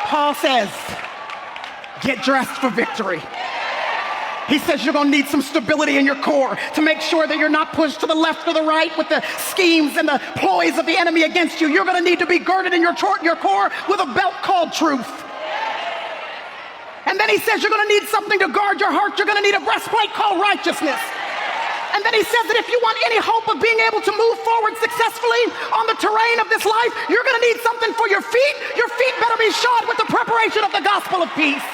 Paul says, get dressed for victory. He says you're going to need some stability in your core to make sure that you're not pushed to the left or the right with the schemes and the ploys of the enemy against you. You're going to need to be girded in your core with a belt called truth. And then he says you're going to need something to guard your heart. You're going to need a breastplate called righteousness. And then he says that if you want any hope of being able to move forward successfully on the terrain of this life, you're going to need something for your feet. Your feet better be shod with the preparation of the gospel of peace.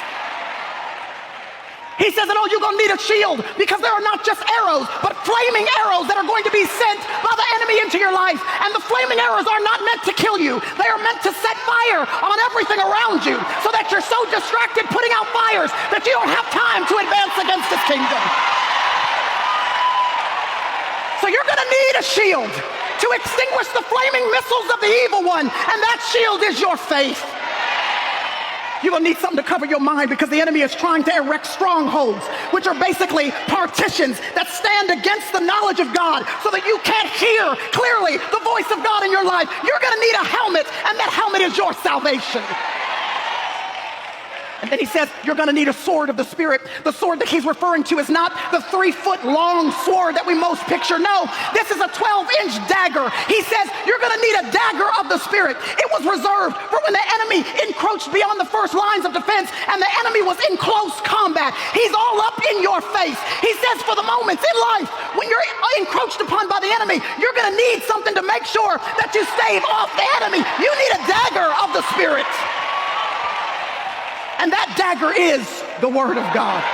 He says that, oh, you're going to need a shield because there are not just arrows, but flaming arrows that are going to be sent by the enemy into your life. And the flaming arrows are not meant to kill you. They are meant to set fire on everything around you so that you're so distracted putting out fires that you don't have time to advance against his kingdom. So you're going to need a shield to extinguish the flaming missiles of the evil one, and that shield is your faith. You're going to need something to cover your mind because the enemy is trying to erect strongholds, which are basically partitions that stand against the knowledge of God so that you can't hear clearly the voice of God in your life. You're going to need a helmet, and that helmet is your salvation. And then he says, you're going to need a sword of the Spirit. The sword that he's referring to is not the 3-foot long sword that we most picture. No, this is a 12-inch dagger. He says, you're going to need a dagger of the Spirit. It was reserved for when the enemy encroached beyond the first lines of defense and the enemy was in close combat. He's all up in your face. He says, for the moments in life when you're encroached upon by the enemy, you're going to need something to make sure that you stave off the enemy. You need a dagger of the Spirit. And that dagger is the Word of God.